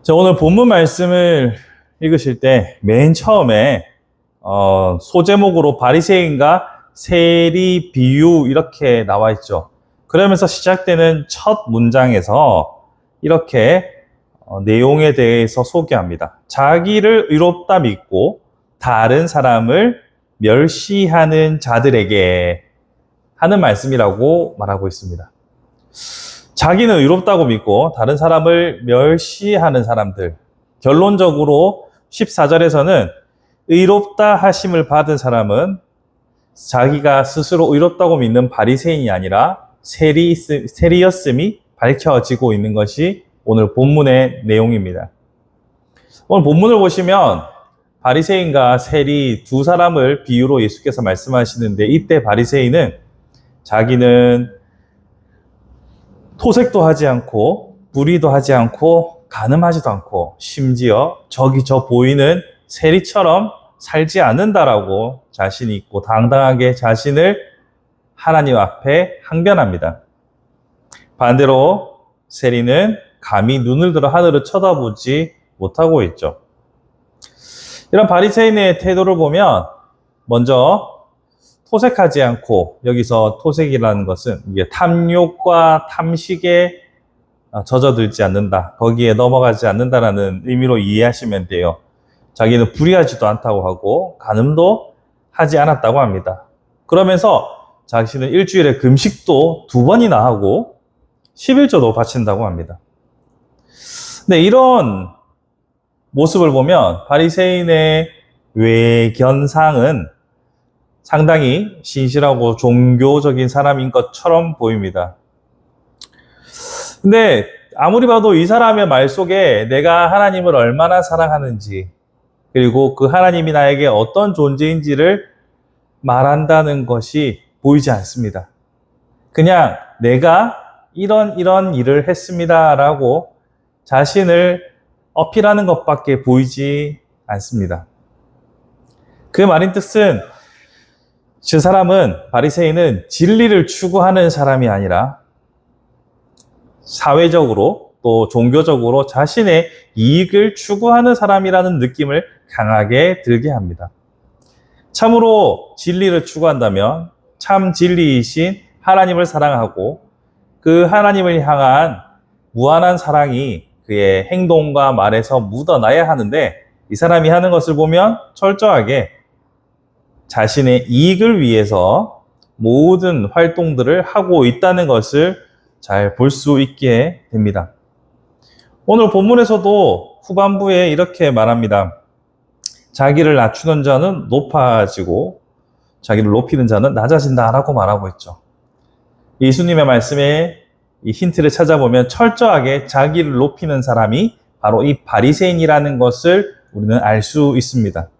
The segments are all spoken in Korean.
자, 오늘 본문 말씀을 읽으실 때 맨 처음에 소제목으로 바리새인과 세리 비유 이렇게 나와 있죠. 그러면서 시작되는 첫 문장에서 이렇게 내용에 대해서 소개합니다. 자기를 의롭다 믿고 다른 사람을 멸시하는 자들에게 하는 말씀이라고 말하고 있습니다. 자기는 의롭다고 믿고 다른 사람을 멸시하는 사람들. 결론적으로 14절에서는 의롭다 하심을 받은 사람은 자기가 스스로 의롭다고 믿는 바리새인이 아니라 세리였음이 밝혀지고 있는 것이 오늘 본문의 내용입니다. 오늘 본문을 보시면 바리새인과 세리 두 사람을 비유로 예수께서 말씀하시는데, 이때 바리새인은 자기는 토색도 하지 않고 불의도 하지 않고 간음하지도 않고 심지어 저기 저 보이는 세리처럼 살지 않는다라고 자신이 있고 당당하게 자신을 하나님 앞에 항변합니다. 반대로 세리는 감히 눈을 들어 하늘을 쳐다보지 못하고 있죠. 이런 바리새인의 태도를 보면 먼저 토색하지 않고, 여기서 토색이라는 것은 이게 탐욕과 탐식에 젖어들지 않는다, 거기에 넘어가지 않는다라는 의미로 이해하시면 돼요. 자기는 불의하지도 않다고 하고 간음도 하지 않았다고 합니다. 그러면서 자신은 일주일에 금식도 2번이나 하고 11조도 바친다고 합니다. 근데 이런 모습을 보면 바리새인의 외견상은 상당히 신실하고 종교적인 사람인 것처럼 보입니다. 근데 아무리 봐도 이 사람의 말 속에 내가 하나님을 얼마나 사랑하는지, 그리고 그 하나님이 나에게 어떤 존재인지를 말한다는 것이 보이지 않습니다. 그냥 내가 이런 일을 했습니다 라고 자신을 어필하는 것밖에 보이지 않습니다. 그 말인 뜻은, 저 사람은, 바리새인은 진리를 추구하는 사람이 아니라 사회적으로 또 종교적으로 자신의 이익을 추구하는 사람이라는 느낌을 강하게 들게 합니다. 참으로 진리를 추구한다면 참 진리이신 하나님을 사랑하고 그 하나님을 향한 무한한 사랑이 그의 행동과 말에서 묻어나야 하는데, 이 사람이 하는 것을 보면 철저하게 자신의 이익을 위해서 모든 활동들을 하고 있다는 것을 잘 볼 수 있게 됩니다. 오늘 본문에서도 후반부에 이렇게 말합니다. 자기를 낮추는 자는 높아지고 자기를 높이는 자는 낮아진다라고 말하고 있죠. 예수님의 말씀에 이 힌트를 찾아보면 철저하게 자기를 높이는 사람이 바로 이 바리새인이라는 것을 우리는 알 수 있습니다.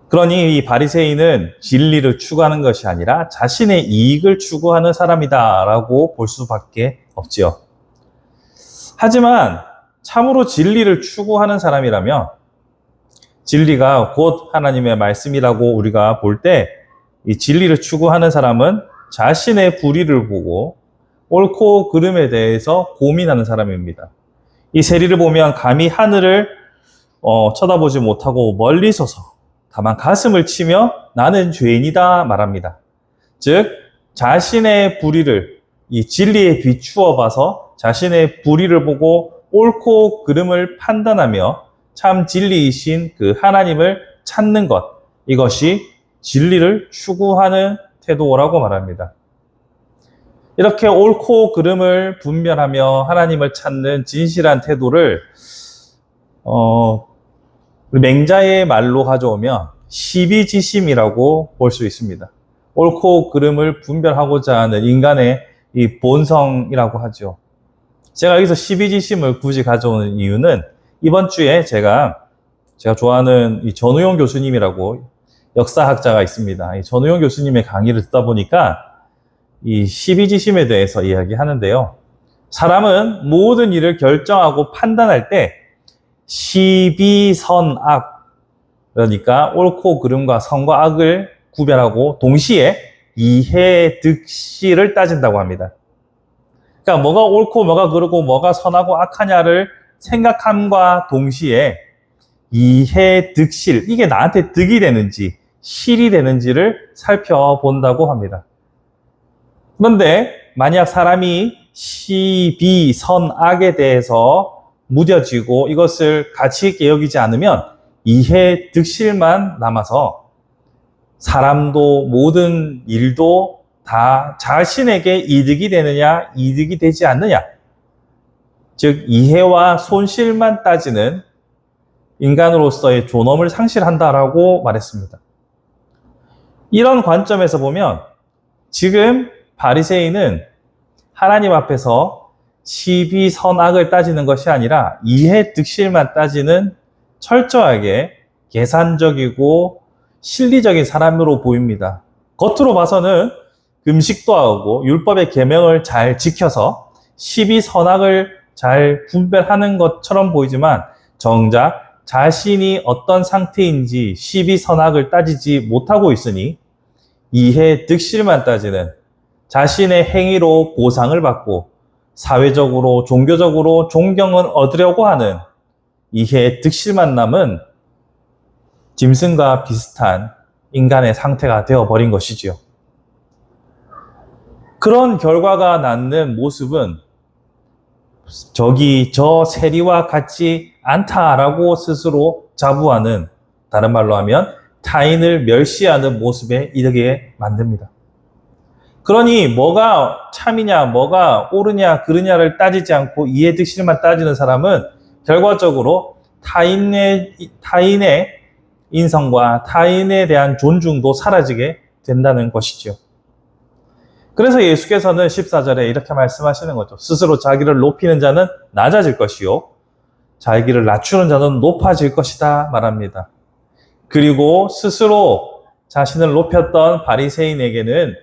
그러니 이 바리새인은 진리를 추구하는 것이 아니라 자신의 이익을 추구하는 사람이다라고 볼 수밖에 없지요. 하지만 참으로 진리를 추구하는 사람이라면, 진리가 곧 하나님의 말씀이라고 우리가 볼 때, 이 진리를 추구하는 사람은 자신의 불의를 보고 옳고 그름에 대해서 고민하는 사람입니다. 이 세리를 보면 감히 하늘을 쳐다보지 못하고 멀리 서서 다만 가슴을 치며 나는 죄인이다 말합니다. 즉 자신의 불의를 이 진리에 비추어 봐서 자신의 불의를 보고 옳고 그름을 판단하며 참 진리이신 그 하나님을 찾는 것, 이것이 진리를 추구하는 태도라고 말합니다. 이렇게 옳고 그름을 분별하며 하나님을 찾는 진실한 태도를 맹자의 말로 가져오면 시비지심이라고 볼 수 있습니다. 옳고 그름을 분별하고자 하는 인간의 이 본성이라고 하죠. 제가 여기서 시비지심을 굳이 가져오는 이유는, 이번 주에 제가 좋아하는 이 전우용 교수님이라고 역사학자가 있습니다. 이 전우용 교수님의 강의를 듣다 보니까 이 시비지심에 대해서 이야기하는데요. 사람은 모든 일을 결정하고 판단할 때 시비선악, 그러니까 옳고 그름과 선과 악을 구별하고 동시에 이해득실을 따진다고 합니다. 그러니까 뭐가 옳고 뭐가 그르고 뭐가 선하고 악하냐를 생각함과 동시에 이해, 득실, 이게 나한테 득이 되는지 실이 되는지를 살펴본다고 합니다. 그런데 만약 사람이 시, 비, 선, 악에 대해서 무뎌지고 이것을 가치 있게 여기지 않으면 이해, 득실만 남아서 사람도 모든 일도 다 자신에게 이득이 되느냐, 이득이 되지 않느냐. 즉, 이해와 손실만 따지는 인간으로서의 존엄을 상실한다라고 말했습니다. 이런 관점에서 보면 지금 바리새인은 하나님 앞에서 시비 선악을 따지는 것이 아니라 이해 득실만 따지는 철저하게 계산적이고 실리적인 사람으로 보입니다. 겉으로 봐서는 금식도 하고 율법의 계명을 잘 지켜서 시비 선악을 잘 분별하는 것처럼 보이지만 정작 자신이 어떤 상태인지 시비 선악을 따지지 못하고 있으니 이해 득실만 따지는 자신의 행위로 보상을 받고 사회적으로 종교적으로 존경을 얻으려고 하는 이해 득실만 남은 짐승과 비슷한 인간의 상태가 되어버린 것이지요. 그런 결과가 낳는 모습은 저 세리와 같지 않다라고 스스로 자부하는, 다른 말로 하면 타인을 멸시하는 모습에 이르게 만듭니다. 그러니 뭐가 참이냐, 뭐가 옳으냐, 그르냐를 따지지 않고 이해득실만 따지는 사람은 결과적으로 타인의 인성과 타인에 대한 존중도 사라지게 된다는 것이죠. 그래서 예수께서는 14절에 이렇게 말씀하시는 거죠. 스스로 자기를 높이는 자는 낮아질 것이요, 자기를 낮추는 자는 높아질 것이다 말합니다. 그리고 스스로 자신을 높였던 바리새인에게는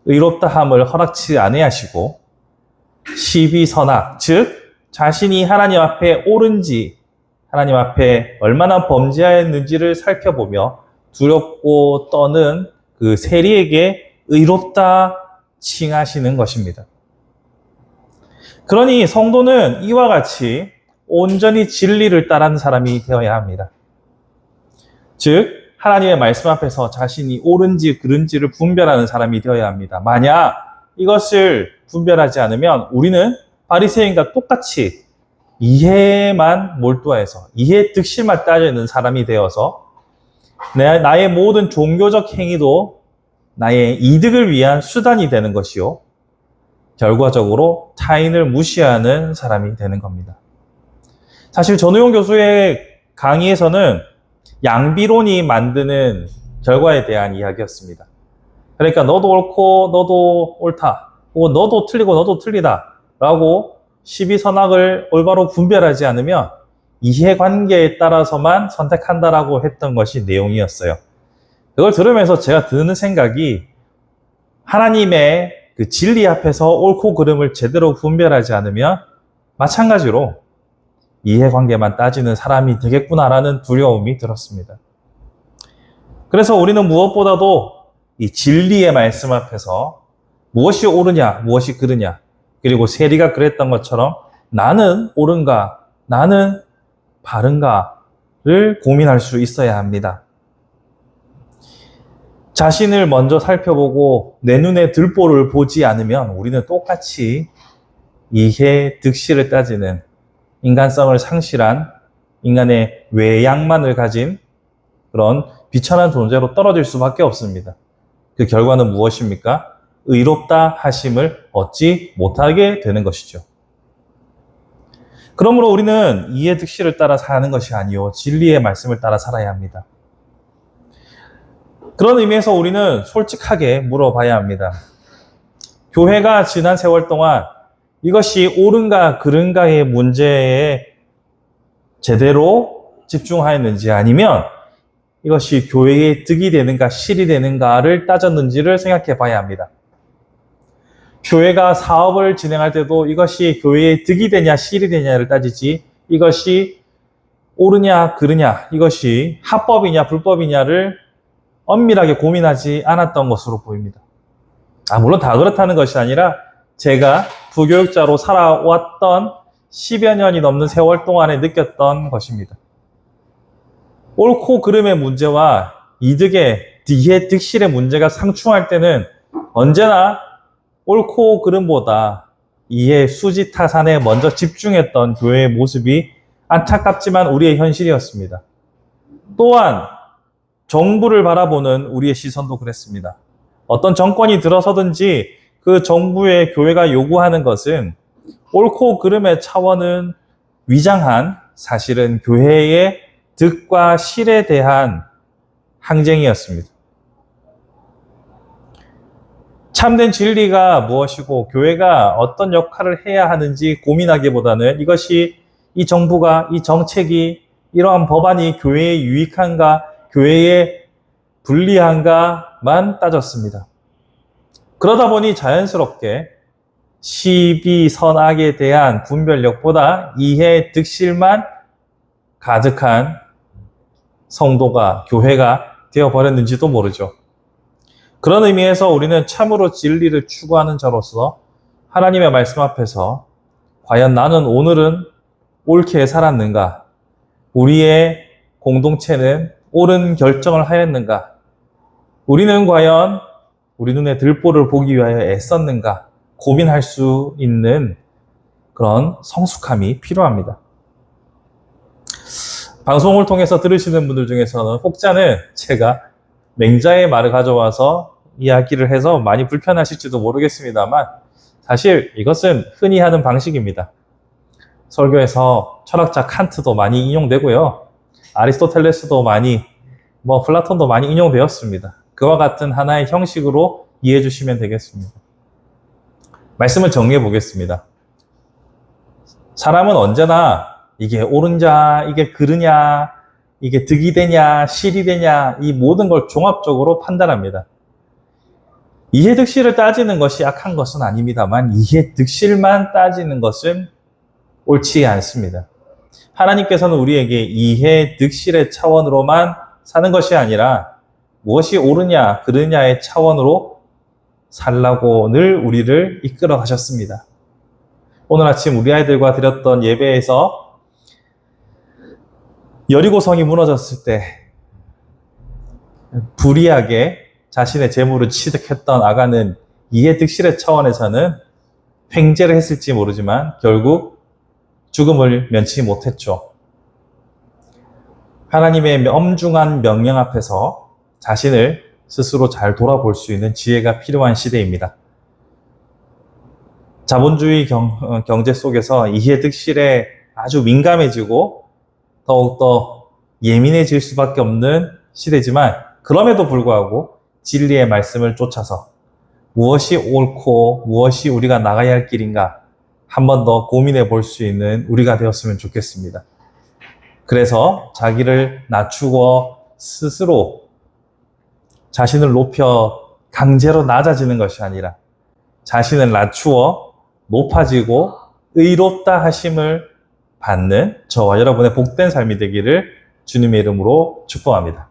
의롭다함을 허락치 아니하시고 시비선악, 즉 자신이 하나님 앞에 옳은지, 하나님 앞에 얼마나 범죄하였는지를 살펴보며 두렵고 떠는 그 세리에게 의롭다 칭하시는 것입니다. 그러니 성도는 이와 같이 온전히 진리를 따르는 사람이 되어야 합니다. 즉 하나님의 말씀 앞에서 자신이 옳은지 그른지를 분별하는 사람이 되어야 합니다. 만약 이것을 분별하지 않으면 우리는 바리새인과 똑같이 이해만 몰두해서 이해 득실만 따지는 사람이 되어서 나의 모든 종교적 행위도 나의 이득을 위한 수단이 되는 것이요, 결과적으로 타인을 무시하는 사람이 되는 겁니다. 사실 전우용 교수의 강의에서는 양비론이 만드는 결과에 대한 이야기였습니다. 그러니까 너도 옳고 너도 옳다, 혹은 너도 틀리고 너도 틀리다 라고 시비선악을 올바로 분별하지 않으면 이해관계에 따라서만 선택한다라고 했던 것이 내용이었어요. 그걸 들으면서 제가 드는 생각이, 하나님의 그 진리 앞에서 옳고 그름을 제대로 분별하지 않으면 마찬가지로 이해관계만 따지는 사람이 되겠구나라는 두려움이 들었습니다. 그래서 우리는 무엇보다도 이 진리의 말씀 앞에서 무엇이 옳으냐, 무엇이 그르냐, 그리고 세리가 그랬던 것처럼 나는 옳은가, 나는 바른가를 고민할 수 있어야 합니다. 자신을 먼저 살펴보고 내 눈에 들보를 보지 않으면 우리는 똑같이 이해 득실을 따지는 인간성을 상실한 인간의 외양만을 가진 그런 비천한 존재로 떨어질 수밖에 없습니다. 그 결과는 무엇입니까? 의롭다 하심을 얻지 못하게 되는 것이죠. 그러므로 우리는 이해 득실을 따라 사는 것이 아니요, 진리의 말씀을 따라 살아야 합니다. 그런 의미에서 우리는 솔직하게 물어봐야 합니다. 교회가 지난 세월 동안 이것이 옳은가 그른가의 문제에 제대로 집중하였는지, 아니면 이것이 교회의 득이 되는가 실이 되는가를 따졌는지를 생각해 봐야 합니다. 교회가 사업을 진행할 때도 이것이 교회의 득이 되냐 실이 되냐를 따지지, 이것이 옳으냐 그르냐, 이것이 합법이냐 불법이냐를 엄밀하게 고민하지 않았던 것으로 보입니다. 물론 다 그렇다는 것이 아니라 제가 부교육자로 살아왔던 10여 년이 넘는 세월 동안에 느꼈던 것입니다. 옳고 그름의 문제와 이해 득실의 문제가 상충할 때는 언제나 옳고 그름보다 이해 수지 타산에 먼저 집중했던 교회의 모습이 안타깝지만 우리의 현실이었습니다. 또한 정부를 바라보는 우리의 시선도 그랬습니다. 어떤 정권이 들어서든지 그 정부의 교회가 요구하는 것은 옳고 그름의 차원은 위장한 사실은 교회의 득과 실에 대한 항쟁이었습니다. 참된 진리가 무엇이고 교회가 어떤 역할을 해야 하는지 고민하기보다는 이것이 이 정부가 이 정책이 이러한 법안이 교회에 유익한가 교회에 불리한가만 따졌습니다. 그러다 보니 자연스럽게 시비 선악에 대한 분별력보다 이해 득실만 가득한 성도가 교회가 되어버렸는지도 모르죠. 그런 의미에서 우리는 참으로 진리를 추구하는 자로서 하나님의 말씀 앞에서 과연 나는 오늘은 옳게 살았는가? 우리의 공동체는 옳은 결정을 하였는가? 우리는 과연 우리 눈에 들보를 보기 위하여 애썼는가? 고민할 수 있는 그런 성숙함이 필요합니다. 방송을 통해서 들으시는 분들 중에서는 혹자는 제가 맹자의 말을 가져와서 이야기를 해서 많이 불편하실지도 모르겠습니다만 사실 이것은 흔히 하는 방식입니다. 설교에서 철학자 칸트도 많이 인용되고요. 아리스토텔레스도 많이, 플라톤도 많이 인용되었습니다. 그와 같은 하나의 형식으로 이해해 주시면 되겠습니다. 말씀을 정리해 보겠습니다. 사람은 언제나 이게 옳은자, 이게 그르냐, 이게 득이 되냐, 실이 되냐, 이 모든 걸 종합적으로 판단합니다. 이해득실을 따지는 것이 악한 것은 아닙니다만 이해득실만 따지는 것은 옳지 않습니다. 하나님께서는 우리에게 이해득실의 차원으로만 사는 것이 아니라 무엇이 옳으냐, 그르냐의 차원으로 살라고 늘 우리를 이끌어 가셨습니다. 오늘 아침 우리 아이들과 드렸던 예배에서 여리고성이 무너졌을 때 불의하게 자신의 재물을 취득했던 아간은 이해득실의 차원에서는 횡재를 했을지 모르지만 결국 죽음을 면치 못했죠. 하나님의 엄중한 명령 앞에서 자신을 스스로 잘 돌아볼 수 있는 지혜가 필요한 시대입니다. 자본주의 경제 속에서 이해득실에 아주 민감해지고 더욱더 예민해질 수밖에 없는 시대지만 그럼에도 불구하고 진리의 말씀을 쫓아서 무엇이 옳고 무엇이 우리가 나가야 할 길인가 한 번 더 고민해 볼 수 있는 우리가 되었으면 좋겠습니다. 그래서 자기를 낮추고 스스로 자신을 높여 강제로 낮아지는 것이 아니라 자신을 낮추어 높아지고 의롭다 하심을 받는 저와 여러분의 복된 삶이 되기를 주님의 이름으로 축복합니다.